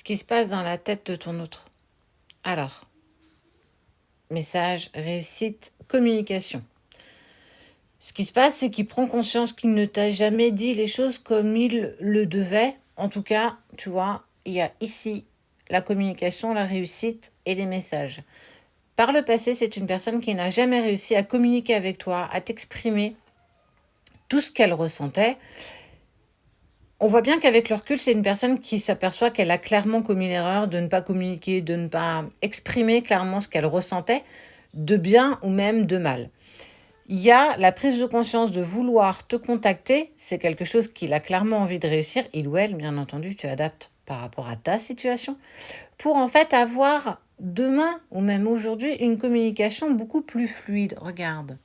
ce qui se passe dans la tête de ton autre. Alors, message, réussite, communication. Ce qui se passe, c'est qu'il prend conscience qu'il ne t'a jamais dit les choses comme il le devait. En tout cas, tu vois, il y a ici la communication, la réussite et les messages. Par le passé, c'est une personne qui n'a jamais réussi à communiquer avec toi, à t'exprimer tout ce qu'elle ressentait. On voit bien qu'avec le recul, c'est une personne qui s'aperçoit qu'elle a clairement commis l'erreur de ne pas communiquer, de ne pas exprimer clairement ce qu'elle ressentait, de bien ou même de mal. Il y a la prise de conscience de vouloir te contacter, c'est quelque chose qu'il a clairement envie de réussir, il ou elle, bien entendu, tu adaptes par rapport à ta situation, pour en fait avoir demain ou même aujourd'hui une communication beaucoup plus fluide. Regarde,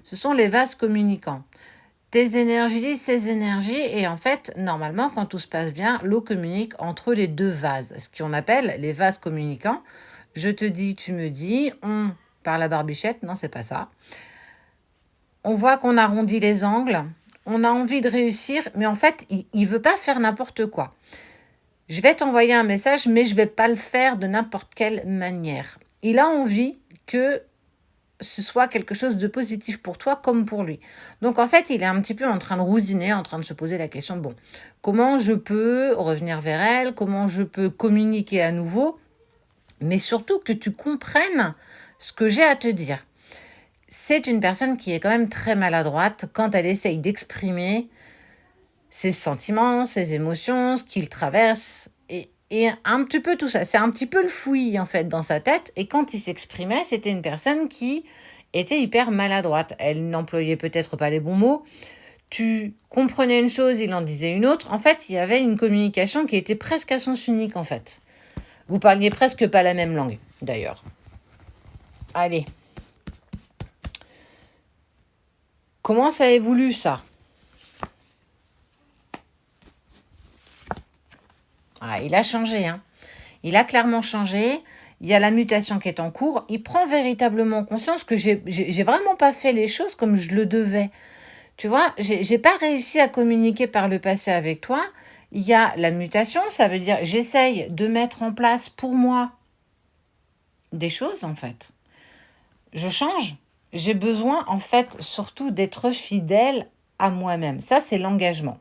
ce sont les vases communicants. Tes énergies, ces énergies, et en fait, normalement, quand tout se passe bien, l'eau communique entre les deux vases, ce qu'on appelle les vases communicants. Je te dis, tu me dis, on par la barbichette, non, c'est pas ça. On voit qu'on arrondit les angles, on a envie de réussir, mais en fait, il veut pas faire n'importe quoi. Je vais t'envoyer un message, mais je vais pas le faire de n'importe quelle manière. Il a envie que ce soit quelque chose de positif pour toi comme pour lui. Donc en fait, il est un petit peu en train de rousiner, en train de se poser la question, bon, comment je peux revenir vers elle, comment je peux communiquer à nouveau, mais surtout que tu comprennes ce que j'ai à te dire. C'est une personne qui est quand même très maladroite quand elle essaye d'exprimer ses sentiments, ses émotions, ce qu'il traverse, et un petit peu tout ça. C'est un petit peu le fouillis, en fait, dans sa tête. Et quand il s'exprimait, c'était une personne qui était hyper maladroite. Elle n'employait peut-être pas les bons mots. Tu comprenais une chose, il en disait une autre. En fait, il y avait une communication qui était presque à sens unique, en fait. Vous parliez presque pas la même langue, d'ailleurs. Allez. Comment ça évolue, ça ? Ah, il a changé, hein. Il a clairement changé. Il y a la mutation qui est en cours. Il prend véritablement conscience que j'ai vraiment pas fait les choses comme je le devais. Tu vois, j'ai pas réussi à communiquer par le passé avec toi. Il y a la mutation, ça veut dire j'essaye de mettre en place pour moi des choses, en fait. Je change. J'ai besoin, en fait, surtout d'être fidèle à moi-même. Ça, c'est l'engagement.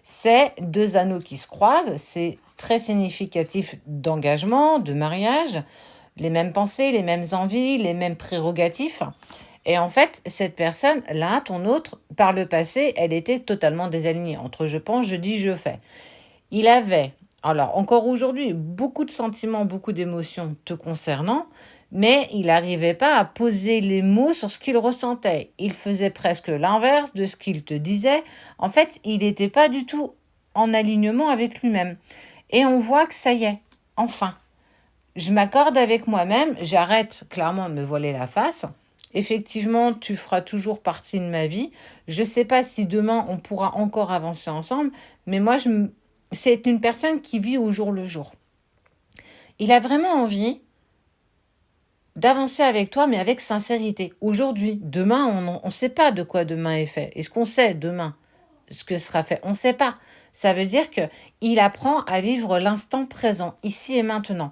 C'est deux anneaux qui se croisent. C'est très significatif d'engagement, de mariage, les mêmes pensées, les mêmes envies, les mêmes prérogatives. Et en fait, cette personne-là, ton autre, par le passé, elle était totalement désalignée entre je pense, je dis, je fais. Il avait, alors encore aujourd'hui, beaucoup de sentiments, beaucoup d'émotions te concernant, mais il n'arrivait pas à poser les mots sur ce qu'il ressentait. Il faisait presque l'inverse de ce qu'il te disait. En fait, il n'était pas du tout en alignement avec lui-même. Et on voit que ça y est, enfin, je m'accorde avec moi-même, j'arrête clairement de me voiler la face. Effectivement, tu feras toujours partie de ma vie. Je ne sais pas si demain on pourra encore avancer ensemble, mais moi, c'est une personne qui vit au jour le jour. Il a vraiment envie d'avancer avec toi, mais avec sincérité. Aujourd'hui, demain, on ne sait pas de quoi demain est fait. Est-ce qu'on sait demain ce que sera fait? On ne sait pas. Ça veut dire qu'il apprend à vivre l'instant présent, ici et maintenant.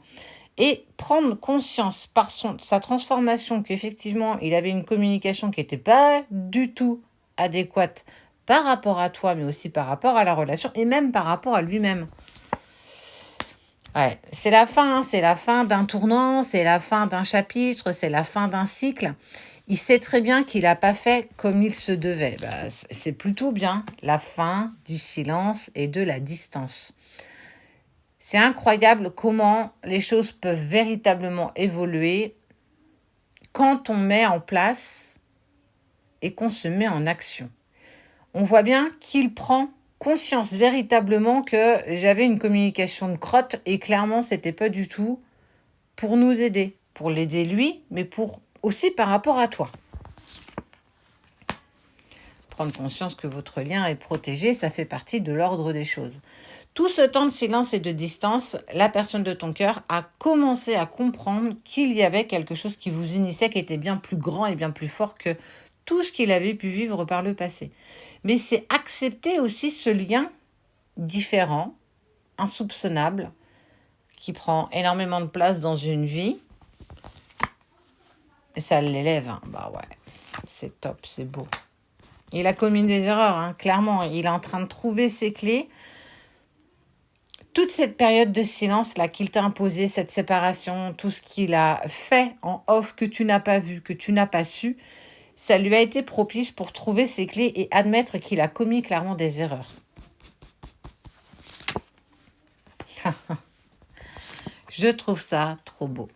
Et prendre conscience par sa transformation qu'effectivement, il avait une communication qui n'était pas du tout adéquate par rapport à toi, mais aussi par rapport à la relation et même par rapport à lui-même. Ouais, c'est la fin, hein, c'est la fin d'un tournant, c'est la fin d'un chapitre, c'est la fin d'un cycle. Il sait très bien qu'il n'a pas fait comme il se devait. Bah, c'est plutôt bien la fin du silence et de la distance. C'est incroyable comment les choses peuvent véritablement évoluer quand on met en place et qu'on se met en action. On voit bien qu'il prend conscience véritablement que j'avais une communication de crotte et clairement, c'était pas du tout pour nous aider, pour l'aider lui, mais aussi par rapport à toi. Prendre conscience que votre lien est protégé, ça fait partie de l'ordre des choses. Tout ce temps de silence et de distance, la personne de ton cœur a commencé à comprendre qu'il y avait quelque chose qui vous unissait, qui était bien plus grand et bien plus fort que tout ce qu'il avait pu vivre par le passé. Mais c'est accepter aussi ce lien différent, insoupçonnable, qui prend énormément de place dans une vie. Et ça l'élève, hein. Bah ouais, c'est top, c'est beau. Il a commis des erreurs, hein, clairement. Il est en train de trouver ses clés. Toute cette période de silence là qu'il t'a imposé, cette séparation, tout ce qu'il a fait en off que tu n'as pas vu, que tu n'as pas su, ça lui a été propice pour trouver ses clés et admettre qu'il a commis clairement des erreurs. Je trouve ça trop beau.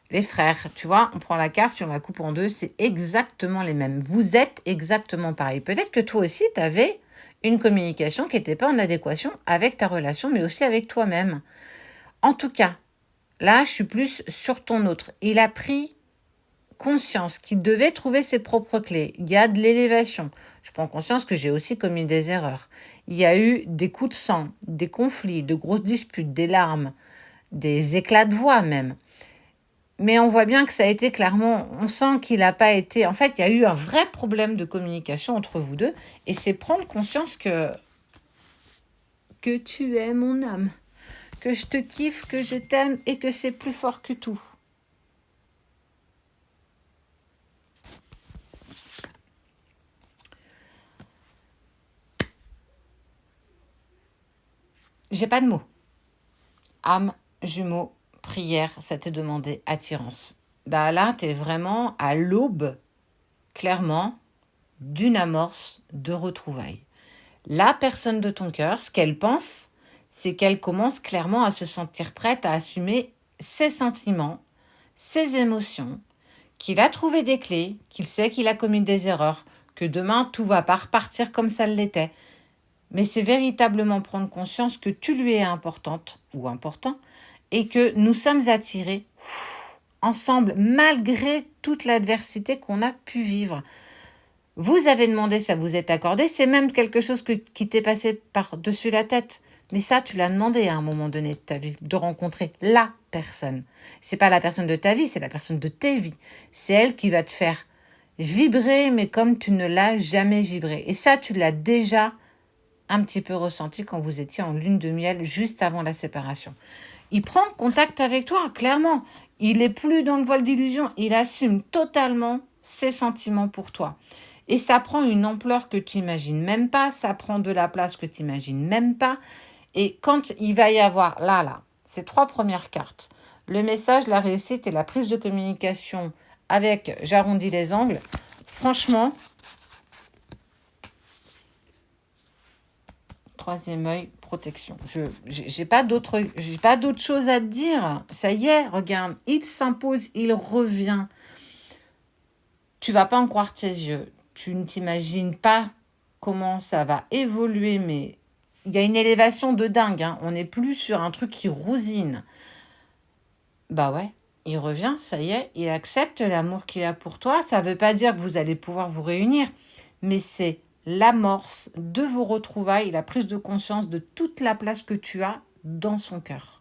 Les frères, tu vois, on prend la carte, si on la coupe en deux, c'est exactement les mêmes. Vous êtes exactement pareil. Peut-être que toi aussi, tu avais une communication qui n'était pas en adéquation avec ta relation, mais aussi avec toi-même. En tout cas, là, je suis plus sur ton autre. Il a pris conscience qu'il devait trouver ses propres clés. Il y a de l'élévation. Je prends conscience que j'ai aussi commis des erreurs. Il y a eu des coups de sang, des conflits, de grosses disputes, des larmes, des éclats de voix même. Mais on voit bien que ça a été clairement, on sent qu'il n'a pas été... En fait, il y a eu un vrai problème de communication entre vous deux. Et c'est prendre conscience que tu es mon âme, que je te kiffe, que je t'aime et que c'est plus fort que tout. J'ai pas de mots. Âme, jumeau, prière, ça te demandait attirance. Bah là, tu es vraiment à l'aube, clairement, d'une amorce de retrouvailles. La personne de ton cœur, ce qu'elle pense, c'est qu'elle commence clairement à se sentir prête à assumer ses sentiments, ses émotions, qu'il a trouvé des clés, qu'il sait qu'il a commis des erreurs, que demain tout va pas repartir comme ça l'était. Mais c'est véritablement prendre conscience que tu lui es importante ou important et que nous sommes attirés ensemble malgré toute l'adversité qu'on a pu vivre. Vous avez demandé, ça vous est accordé, c'est même quelque chose qui t'est passé par-dessus la tête. Mais ça, tu l'as demandé à un moment donné de ta vie, de rencontrer la personne. C'est pas la personne de ta vie, c'est la personne de tes vies. C'est elle qui va te faire vibrer, mais comme tu ne l'as jamais vibré. Et ça, tu l'as déjà un petit peu ressenti quand vous étiez en lune de miel juste avant la séparation. Il prend contact avec toi, clairement. Il n'est plus dans le voile d'illusion. Il assume totalement ses sentiments pour toi. Et ça prend une ampleur que tu n'imagines même pas. Ça prend de la place que tu n'imagines même pas. Et quand il va y avoir, là, ces 3 premières cartes, le message, la réussite et la prise de communication avec j'arrondis les angles, franchement, 3e œil, protection. J'ai pas d'autre chose à te dire. Ça y est, regarde, il s'impose, il revient. Tu vas pas en croire tes yeux. Tu ne t'imagines pas comment ça va évoluer, mais il y a une élévation de dingue. Hein. On n'est plus sur un truc qui rousine. Bah ouais, il revient, ça y est, il accepte l'amour qu'il a pour toi. Ça veut pas dire que vous allez pouvoir vous réunir, mais c'est l'amorce de vos retrouvailles, la prise de conscience de toute la place que tu as dans son cœur.